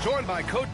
joined by Coach.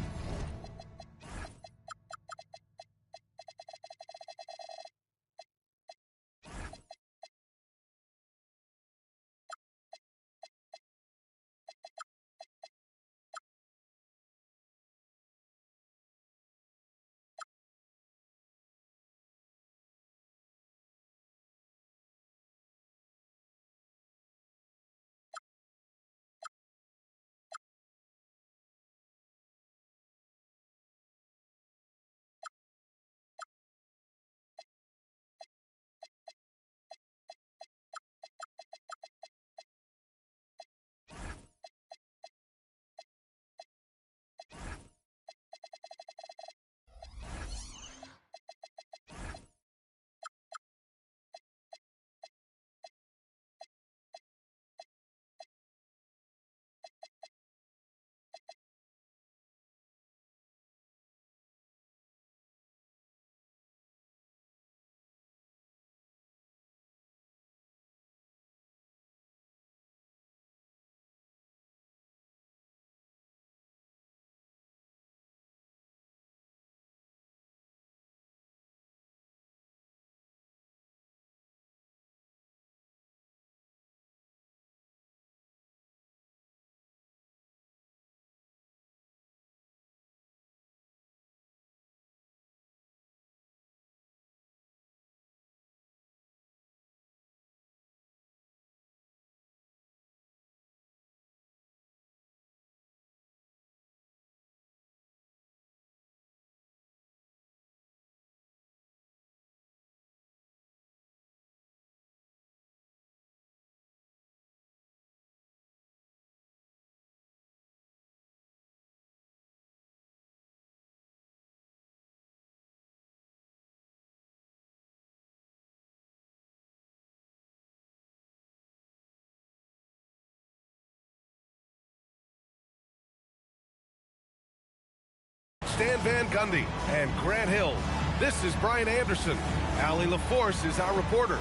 Stan Van Gundy and Grant Hill. This is Brian Anderson. Allie LaForce is our reporter.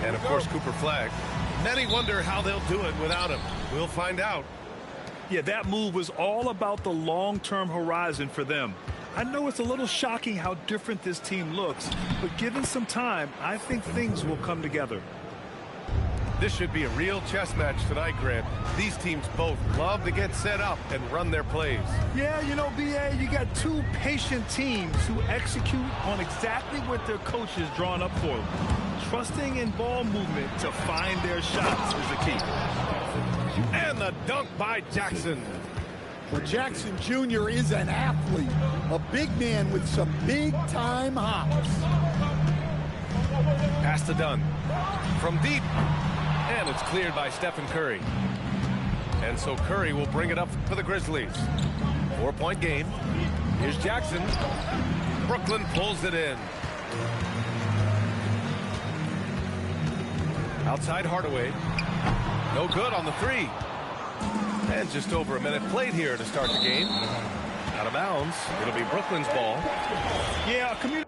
And, of course, Cooper Flagg. Many wonder how they'll do it without him. We'll find out. Yeah, that move was all about the long-term horizon for them. I know it's a little shocking how different this team looks, but given some time, I think things will come together. This should be a real chess match tonight, Grant. These teams both love to get set up and run their plays. Yeah, you know, B.A., you got two patient teams who execute on exactly what their coach has drawn up for them. Trusting in ball movement to find their shots is the key. And the dunk by Jackson. Well, Jackson Jr. is an athlete, a big man with some big-time hops. Pass to Dunn. From deep. And it's cleared by Stephen Curry. And so Curry will bring it up for the Grizzlies. 4-point game. Here's Jackson. Brooklyn pulls it in. Outside Hardaway. No good on the three. And just over a minute played here to start the game. Out of bounds. It'll be Brooklyn's ball. Yeah, communication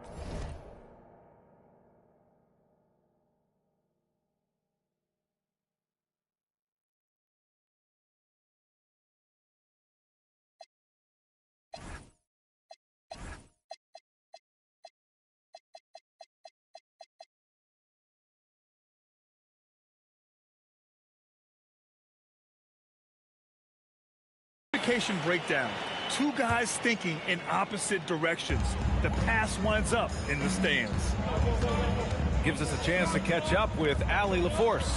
breakdown. Two guys thinking in opposite directions. The pass winds up in the stands. Gives us a chance to catch up with Allie LaForce.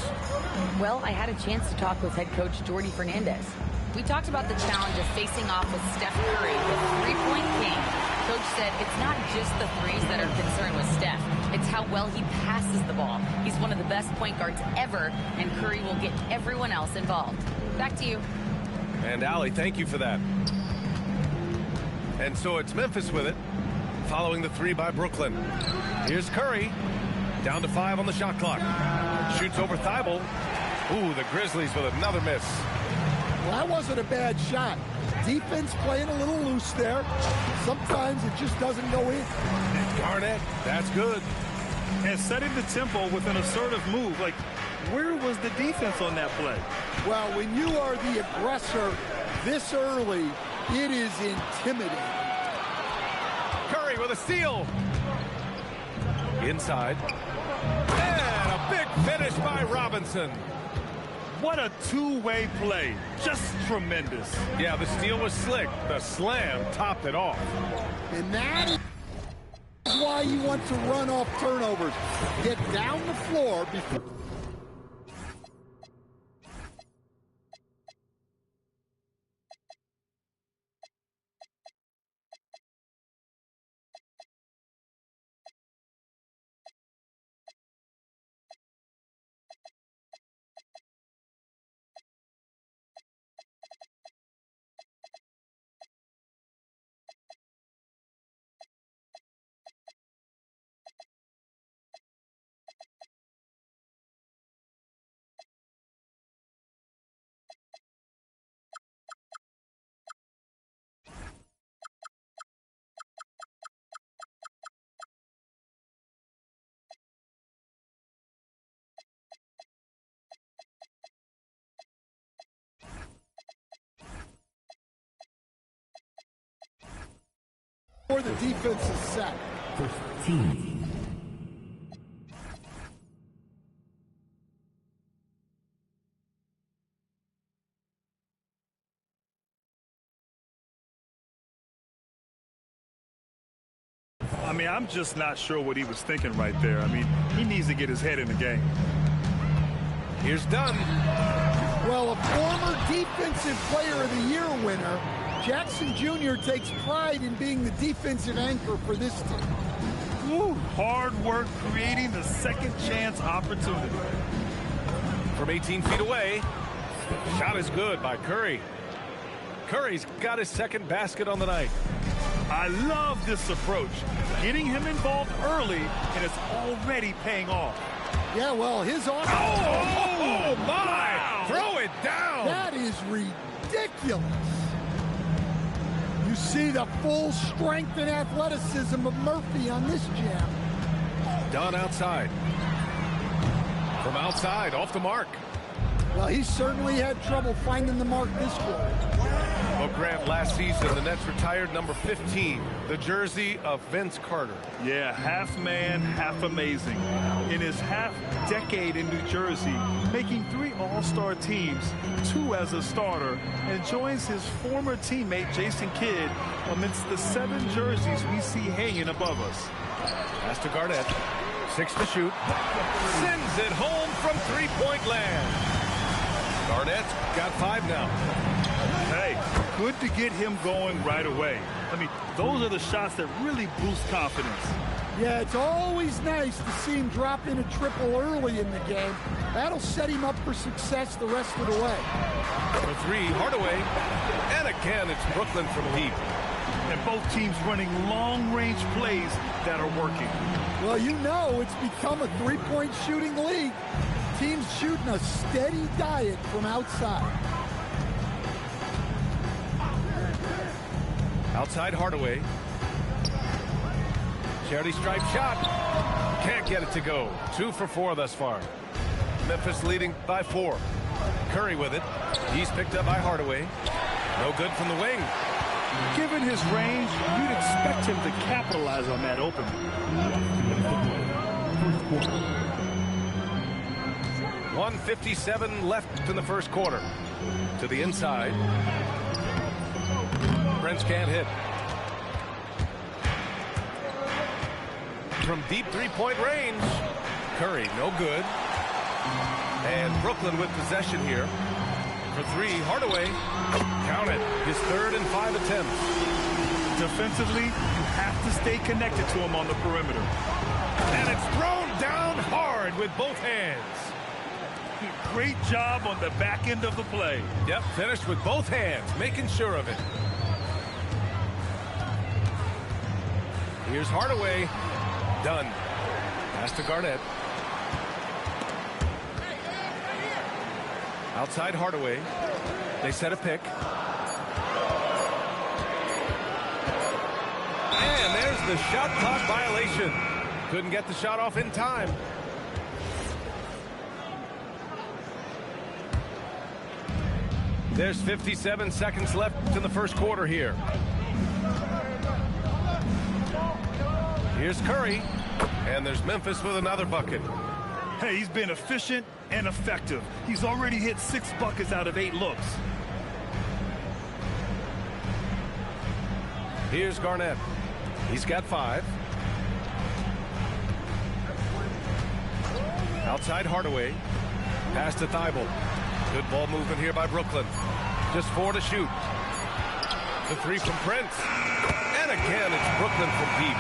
Well, I had a chance to talk with head coach Jordy Fernandez. We talked about the challenge of facing off with Steph Curry, the three-point king. Coach said it's not just the threes that are concerned with Steph. It's how well he passes the ball. He's one of the best point guards ever, and Curry will get everyone else involved. Back to you. And Allie, thank you for that. And so it's Memphis with it, following the three by Brooklyn. Here's Curry, down to 5 on the shot clock. Shoots over Thibault. Ooh, the Grizzlies with another miss. Well, that wasn't a bad shot. Defense playing a little loose there. Sometimes it just doesn't go in. Garnett, that's good. And setting the tempo with an assertive move. Like, where was the defense on that play? Well, when you are the aggressor, this early, it is intimidating. Curry with a steal. Inside. And a big finish by Robinson. What a two-way play. Just tremendous. Yeah, the steal was slick. The slam topped it off. And that is why you want to run off turnovers. Get down the floor before... Before the defense is set. I mean, I'm just not sure what he was thinking right there. I mean, he needs to get his head in the game. Here's Dunn. Well, a former Defensive Player of the Year winner, Jackson Jr. takes pride in being the defensive anchor for this team. Ooh, hard work creating the second chance opportunity. From 18 feet away. Shot is good by Curry. Curry's got his second basket on the night. I love this approach. Getting him involved early, and it's already paying off. Yeah, well, his offense... Oh, my! Wow. Throw it down! That is ridiculous. You see the full strength and athleticism of Murphy on this jam. Dunn outside. From outside, off the mark. Well, he certainly had trouble finding the mark this quarter. Well, Grant, last season, the Nets retired number 15, the jersey of Vince Carter. Yeah, half man, half amazing. In his half-decade in New Jersey, making 3 All-Star teams, 2 as a starter, and joins his former teammate Jason Kidd amidst the 7 jerseys we see hanging above us. Pass to Garnett. 6 to shoot. Sends it home from three-point land. Garnett's got 5 now. Hey, good to get him going right away. I mean, those are the shots that really boost confidence. Yeah, it's always nice to see him drop in a triple early in the game. That'll set him up for success the rest of the way. For 3, Hardaway. And again, it's Brooklyn from deep. And both teams running long-range plays that are working. Well, you know it's become a three-point shooting league. Teams shooting a steady diet from outside. Outside Hardaway. Charity stripe shot. Can't get it to go. 2 for 4 thus far. Memphis leading by 4. Curry with it. He's picked up by Hardaway. No good from the wing. Given his range, you'd expect him to capitalize on that opening. 1:57 left in the first quarter. To the inside. Prince can't hit. From deep three-point range. Curry, no good. And Brooklyn with possession here. For 3, Hardaway. Count it. His 3rd and 5 attempts. Defensively, you have to stay connected to him on the perimeter. And it's thrown down hard with both hands. Great job on the back end of the play. Yep, finished with both hands, making sure of it. Here's Hardaway. Done. Pass to Garnett. Outside Hardaway. They set a pick. And there's the shot clock violation. Couldn't get the shot off in time. There's 57 seconds left in the first quarter here. Here's Curry, and there's Memphis with another bucket. Hey, he's been efficient and effective. He's already hit 6 buckets out of 8 looks. Here's Garnett. He's got 5. Outside Hardaway. Pass to Thibault. Good ball movement here by Brooklyn. Just 4 to shoot. The 3 from Prince. And again, it's Brooklyn from deep.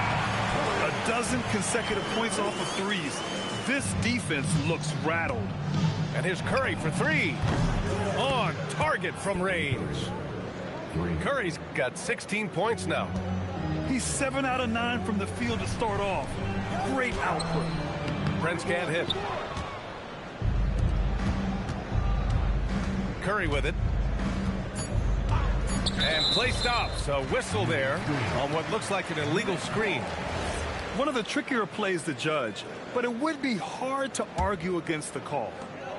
A dozen consecutive points off of threes. This defense looks rattled. And here's Curry for 3. On target from range. Curry's got 16 points now. He's 7 out of 9 from the field to start off. Great output. Prince can't hit. Curry with it. And play stops. A whistle there on what looks like an illegal screen. One of the trickier plays to judge, but it would be hard to argue against the call.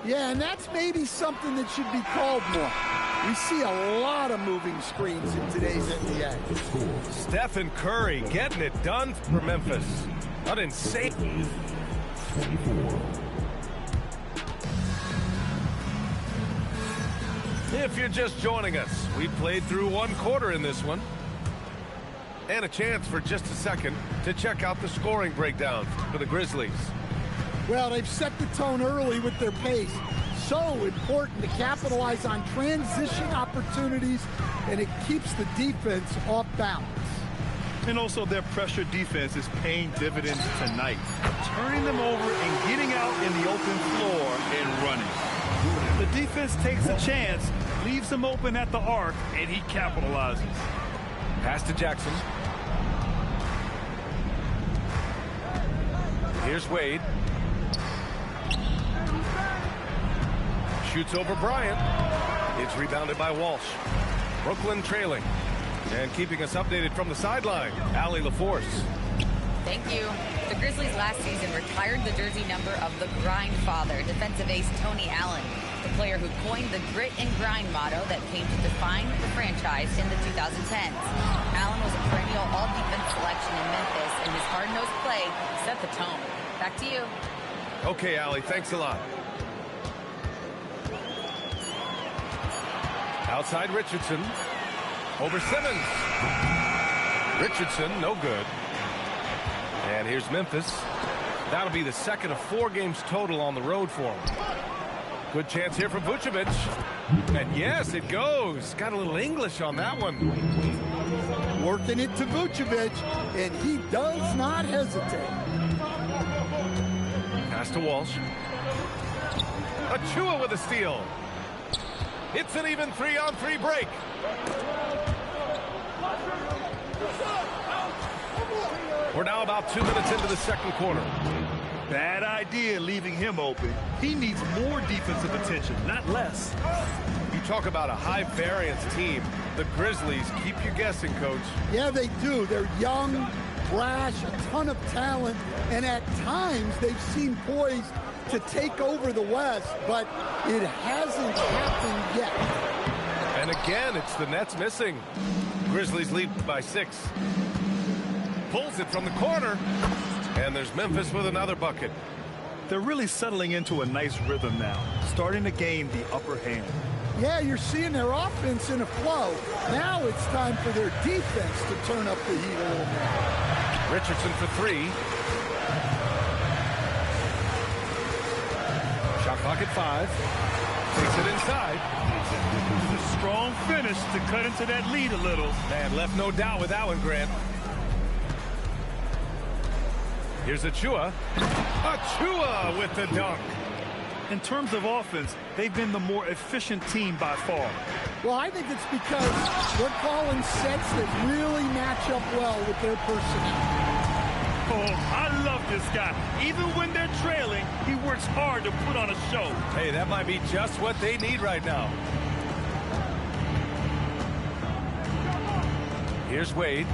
Yeah, and that's maybe something that should be called more. We see a lot of moving screens in today's NBA. Stephen Curry getting it done for Memphis. An insane. 24. If you're just joining us, we played through 1 quarter in this one. And a chance for just a second to check out the scoring breakdown for the Grizzlies. Well, they've set the tone early with their pace. So important to capitalize on transition opportunities, and it keeps the defense off balance. And also their pressure defense is paying dividends tonight, turning them over and getting out in the open floor and running. The defense takes a chance, leaves him open at the arc, and he capitalizes. Pass to Jackson. Here's Wade. Shoots over Bryant. It's rebounded by Walsh. Brooklyn trailing. And keeping us updated from the sideline, Allie LaForce. Thank you. The Grizzlies last season retired the jersey number of the grind father, defensive ace Tony Allen, the player who coined the grit and grind motto that came to define the franchise in the 2010s. Allen was a perennial all-defense selection in Memphis, and his hard-nosed play set the tone. Back to you. Okay, Allie, thanks a lot. Outside Richardson. Over Simmons. Richardson, no good. And here's Memphis. That'll be the second of 4 games total on the road for him. Good chance here for Vucevic. And yes, it goes. Got a little English on that one. Working it to Vucevic, and he does not hesitate. Pass to Walsh. Achua with a steal. It's an even 3-on-3 break. We're now about 2 minutes into the second quarter. Bad idea leaving him open. He needs more defensive attention, not less. You talk about a high-variance team. The Grizzlies keep you guessing, Coach. Yeah, they do. They're young, brash, a ton of talent, and at times they've seemed poised to take over the West, but it hasn't happened yet. And again, it's the Nets missing. Grizzlies lead by 6. Pulls it from the corner, and there's Memphis with another bucket. They're really settling into a nice rhythm now, starting to gain the upper hand. Yeah, you're seeing their offense in a flow. Now it's time for their defense to turn up the heat a little more. Richardson for 3. Shot clock at 5. Takes it inside. A strong finish to cut into that lead a little. Man, left no doubt with that one, Grant. Here's Achua. Achua with the dunk. In terms of offense, they've been the more efficient team by far. Well, I think it's because they're calling sets that really match up well with their personnel. Oh, I love this guy. Even when they're trailing, he works hard to put on a show. Hey, that might be just what they need right now. Here's Wade.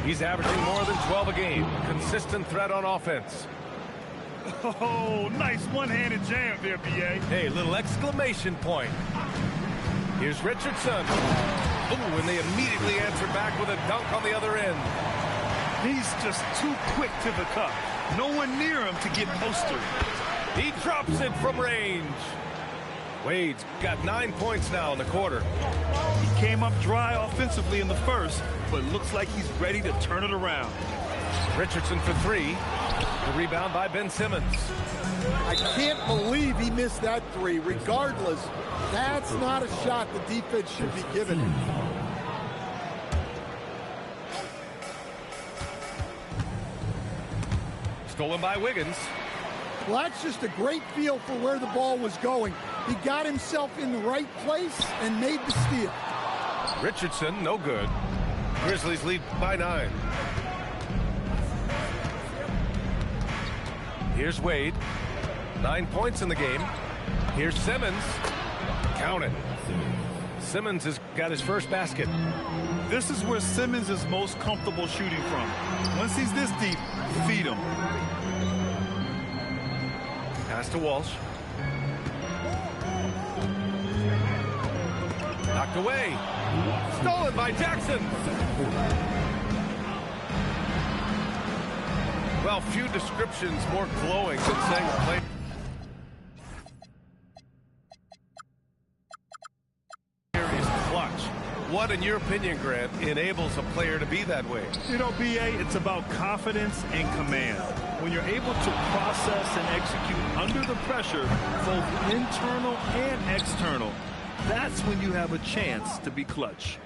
He's averaging more than 12 a game. Consistent threat on offense. Oh, nice one-handed jam there, B.A. Hey, little exclamation point. Here's Richardson. Ooh, and they immediately answer back with a dunk on the other end. He's just too quick to the cup. No one near him to get postered. He drops it from range. Wade's got 9 points now in the quarter. He came up dry offensively in the first, but looks like he's ready to turn it around. Richardson for three. The rebound by Ben Simmons. I can't believe he missed that three. Regardless, that's not a shot the defense should be giving him. Stolen by Wiggins. Well, that's just a great feel for where the ball was going. He got himself in the right place and made the steal. Richardson, no good. Grizzlies lead by 9. Here's Wade. 9 points in the game. Here's Simmons. Count it. Simmons has got his first basket. This is where Simmons is most comfortable shooting from. Once he's this deep, feed him. Pass to Walsh. Knocked away. Stolen by Jackson. Well, few descriptions more glowing than saying the play. Is clutch. What, in your opinion, Grant, enables a player to be that way? You know, BA, it's about confidence and command. When you're able to process and execute under the pressure, both internal and external, that's when you have a chance to be clutch.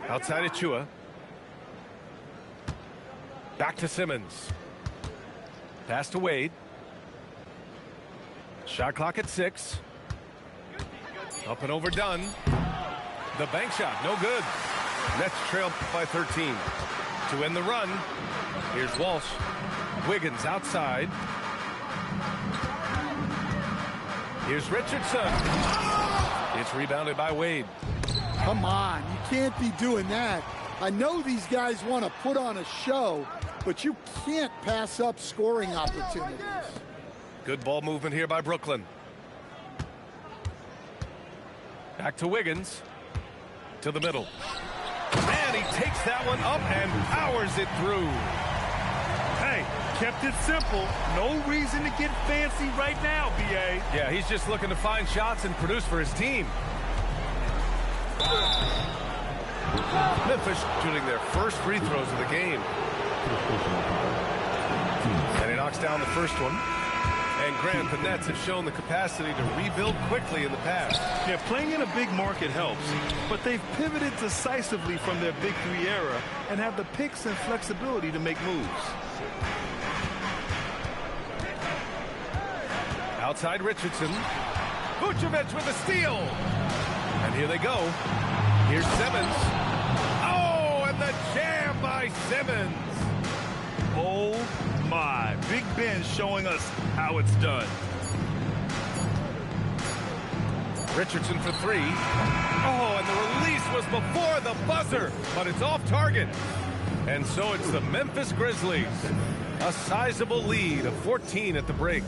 Outside Achua. Back to Simmons. Pass to Wade. Shot clock at 6. Up and overdone. The bank shot, no good. Nets trail by 13. To end the run, here's Walsh. Wiggins outside. Here's Richardson. It's rebounded by Wade. Come on, you can't be doing that. I know these guys want to put on a show, but you can't pass up scoring opportunities. Good ball movement here by Brooklyn. Back to Wiggins. To the middle. And he takes that one up and powers it through. Hey, kept it simple. No reason to get fancy right now, BA. Yeah, he's just looking to find shots and produce for his team. Memphis shooting their first free throws of the game. And he knocks down the first one. And Grant, the Nets have shown the capacity to rebuild quickly in the past. Yeah, playing in a big market helps, but they've pivoted decisively from their Big Three era and have the picks and flexibility to make moves. Outside Richardson. Vucevic with a steal. And here they go. Here's Simmons. Oh, and the jam by Simmons. Oh my, Big Ben showing us how it's done. Richardson for three. Oh, and the release was before the buzzer, but it's off target. And so it's the Memphis Grizzlies. A sizable lead of 14 at the break.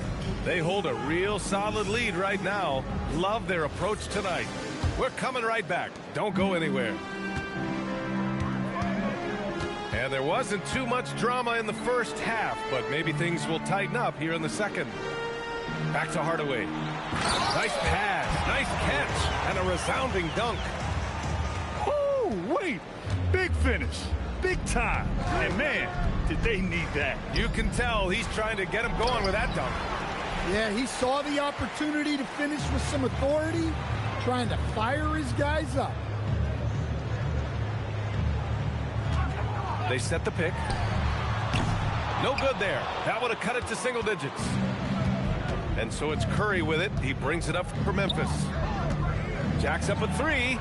They hold a real solid lead right now. Love their approach tonight. We're coming right back. Don't go anywhere. And there wasn't too much drama in the first half, but maybe things will tighten up here in the second. Back to Hardaway. Nice pass, nice catch, and a resounding dunk. Oh, wait, big finish, big time. And man, did they need that. You can tell he's trying to get him going with that dunk. Yeah, he saw the opportunity to finish with some authority, trying to fire his guys up. They set the pick. No good there. That would have cut it to single digits. And so it's Curry with it. He brings it up for Memphis. Jacks up a three.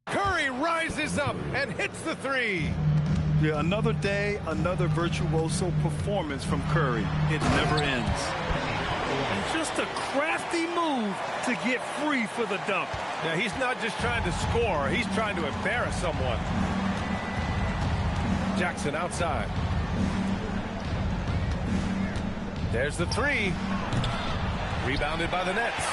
Curry rises up and hits the three. Yeah, another day, another virtuoso performance from Curry. It never ends. And just a crafty move to get free for the dunk. Yeah, he's not just trying to score. He's trying to embarrass someone. Jackson outside. There's the three. Rebounded by the Nets.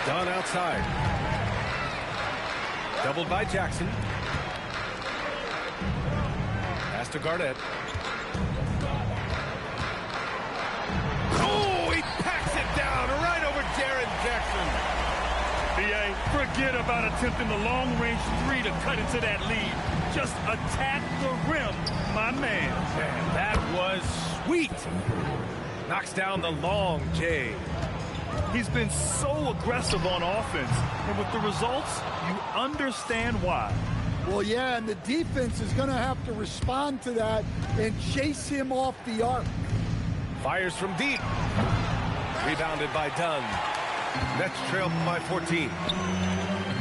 Dunn outside. Doubled by Jackson. Pass to Garnett. Oh, he packs it down right over Jaren Jackson. BA, forget about attempting the long-range three to cut into that lead. Just attack the rim, my man. Man, that was sweet. Knocks down the long J. He's been so aggressive on offense, and with the results, you understand why. Well, yeah, and the defense is going to have to respond to that and chase him off the arc. Fires from deep. Rebounded by Dunn. Nets trail by 14.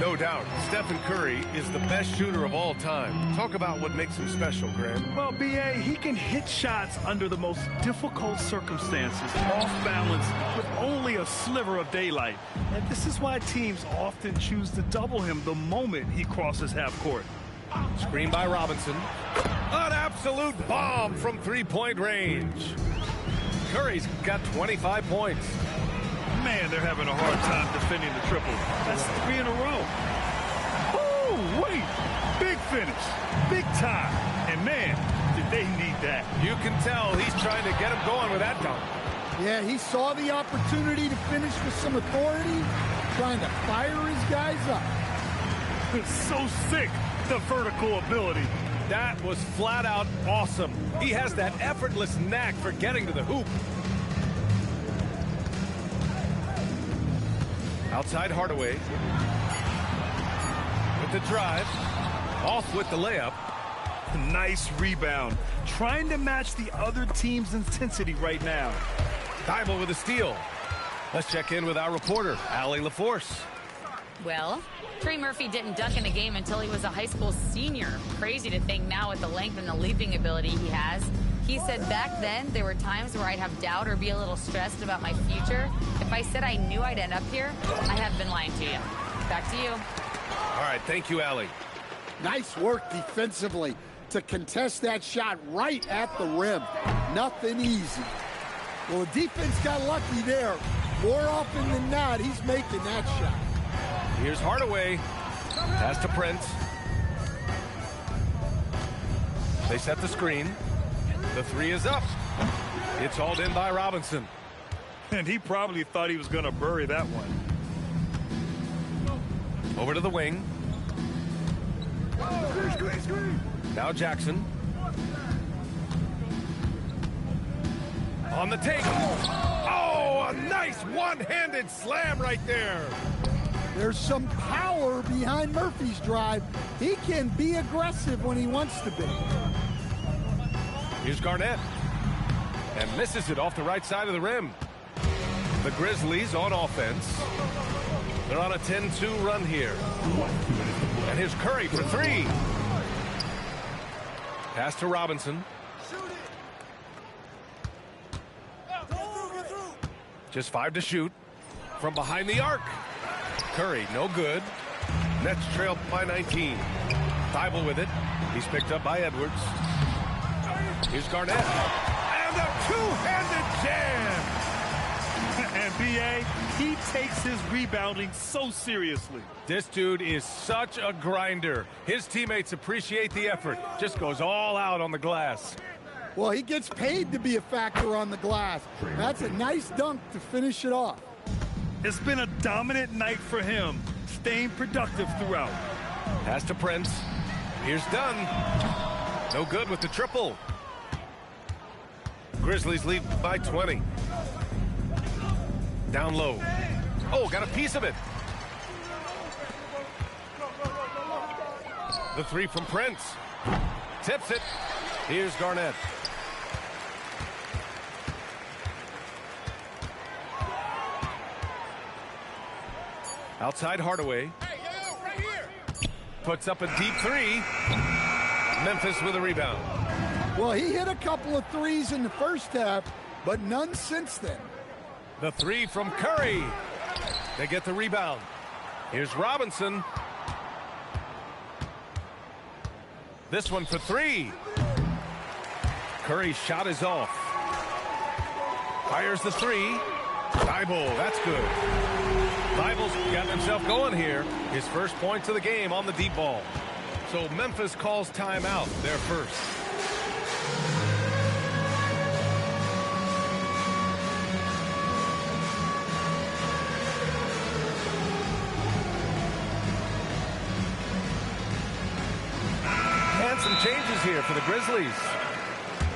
No doubt, Stephen Curry is the best shooter of all time. Talk about what makes him special, Grant. Well, BA, he can hit shots under the most difficult circumstances, off balance, with only a sliver of daylight. And this is why teams often choose to double him the moment he crosses half court. Screen by Robinson. An absolute bomb from three-point range. Curry's got 25 points. Man, they're having a hard time defending the triple. That's 3 in a row. Oh, wait. Big finish. Big time. And, man, did they need that. You can tell he's trying to get him going with that dunk. Yeah, he saw the opportunity to finish with some authority, trying to fire his guys up. So sick, the vertical ability. That was flat out awesome. He has that effortless knack for getting to the hoop. Outside Hardaway. With the drive. Off with the layup. Nice rebound. Trying to match the other team's intensity right now. Thibault with a steal. Let's check in with our reporter, Allie LaForce. Well, Trey Murphy didn't dunk in a game until he was a high school senior. Crazy to think now with the length and the leaping ability he has. He said back then there were times where I'd have doubt or be a little stressed about my future. If I said I knew I'd end up here, I have been lying to you. Back to you. All right, thank you, Allie. Nice work defensively to contest that shot right at the rim. Nothing easy. Well, the defense got lucky there. More often than not, he's making that shot. Here's Hardaway. Pass to Prince. They set the screen. The three is up. It's hauled in by Robinson. And he probably thought he was going to bury that one. Over to the wing. Now Jackson. On the take. Oh, a nice one-handed slam right there. There's some power behind Murphy's drive. He can be aggressive when he wants to be. Here's Garnett. And misses it off the right side of the rim. The Grizzlies on offense. They're on a 10-2 run here. And here's Curry for three. Pass to Robinson. Just 5 to shoot. From behind the arc. Curry, no good. Nets trail by 19. Thibault with it. He's picked up by Edwards. Here's Garnett. And a two-handed jam. And B.A., he takes his rebounding so seriously. This dude is such a grinder. His teammates appreciate the effort. Just goes all out on the glass. Well, he gets paid to be a factor on the glass. That's a nice dunk to finish it off. It's been a dominant night for him, staying productive throughout. Pass to Prince. Here's Dunn. No good with the triple. Grizzlies lead by 20. Down low. Oh, got a piece of it. The three from Prince. Tips it. Here's Garnett. Outside Hardaway. Puts up a deep three. Memphis with a rebound. Well, he hit a couple of threes in the first half, but none since then. The three from Curry. They get the rebound. Here's Robinson. This one for three. Curry's shot is off. Fires the three. Thibault, that's good. Thibault's got himself going here. His first points of the game on the deep ball. So Memphis calls timeout, their first. And some changes here for the Grizzlies.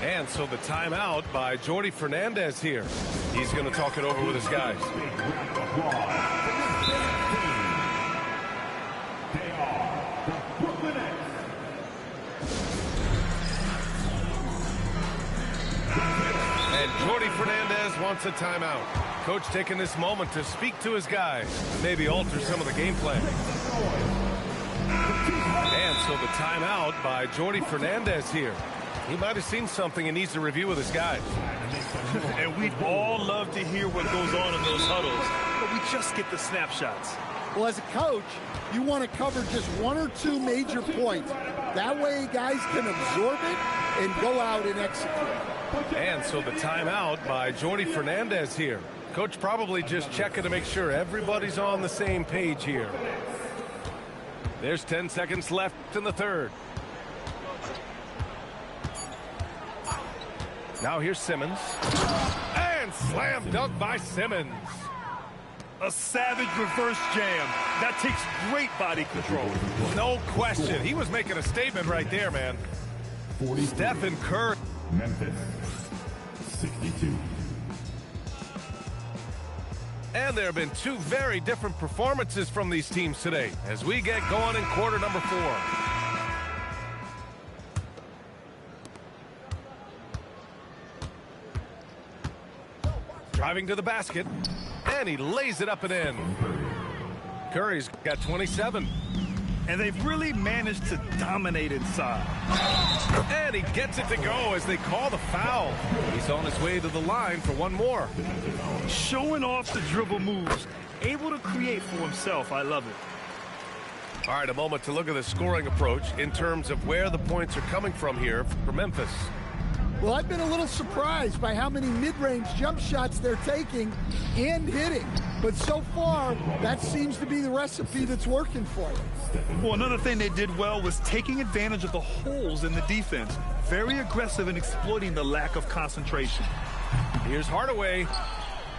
And so the timeout by Jordy Fernandez here. He's going to talk it over with his guys. And Jordy Fernandez wants a timeout. Coach taking this moment to speak to his guys, maybe alter some of the game plan. And so the timeout by Jordy Fernandez here. He might have seen something and needs to review with his guys. And we'd all love to hear what goes on in those huddles, but we just get the snapshots. Well, as a coach, you want to cover just one or two major points. That way guys can absorb it and go out and execute. And so the timeout by Jordy Fernandez here. Coach probably just checking to make sure everybody's on the same page here. There's 10 seconds left in the third. Now here's Simmons. And slam dunk by Simmons. A savage reverse jam. That takes great body control. No question. He was making a statement right there, man. Stephen Curry. Memphis, 62. And there have been two very different performances from these teams today as we get going in quarter number 4. Driving to the basket, and he lays it up and in. Curry's got 27. And they've really managed to dominate inside. And he gets it to go as they call the foul. He's on his way to the line for one more. Showing off the dribble moves, able to create for himself. I love it. All right, a moment to look at the scoring approach in terms of where the points are coming from here for Memphis. Well, I've been a little surprised by how many mid-range jump shots they're taking and hitting. But so far, that seems to be the recipe that's working for them. Well, another thing they did well was taking advantage of the holes in the defense. Very aggressive in exploiting the lack of concentration. Here's Hardaway.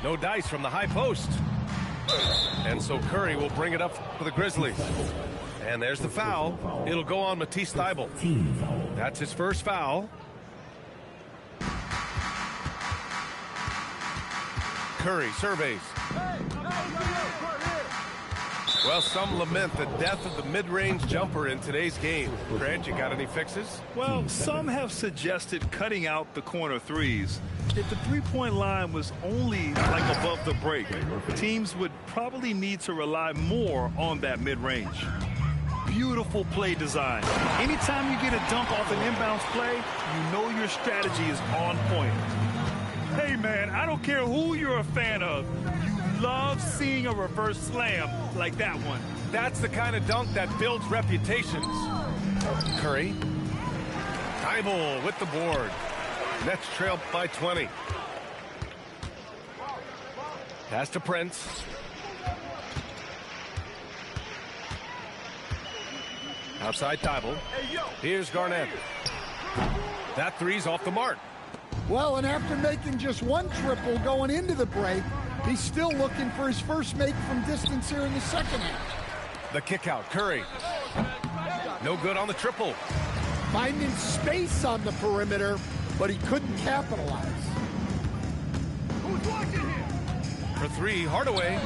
No dice from the high post. And so Curry will bring it up for the Grizzlies. And there's the foul. It'll go on Matisse Thybulle. That's his first foul. Curry surveys. Well, some lament the death of the mid-range jumper in today's game. Grant, you got any fixes? Well, some have suggested cutting out the corner threes. If the three-point line was only like above the break, teams would probably need to rely more on that mid-range. Beautiful play design. Anytime you get a dunk off an inbounds play, you know your strategy is on point. Hey, man, I don't care who you're a fan of. You love seeing a reverse slam like that one. That's the kind of dunk that builds reputations. Curry. Thybulle with the board. Nets trail by 20. Pass to Prince. Outside Thybulle. Here's Garnett. That three's off the mark. Well, and after making just one triple going into the break, he's still looking for his first make from distance here in the second half. The kick out, Curry. No good on the triple. Finding space on the perimeter, but he couldn't capitalize. For three, Hardaway.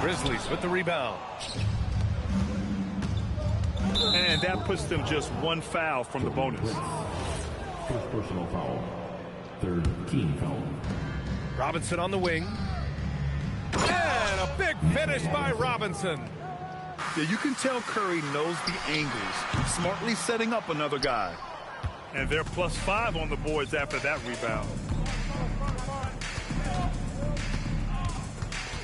Grizzlies with the rebound. And that puts them just one foul from the bonus. First personal foul. Third team foul. Robinson on the wing. And a big finish by Robinson. Yeah, you can tell Curry knows the angles, smartly setting up another guy. And they're +5 on the boards after that rebound.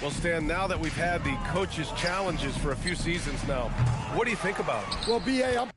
Well, Stan, now that we've had the coaches' challenges for a few seasons now, what do you think about it? Well, B.A.,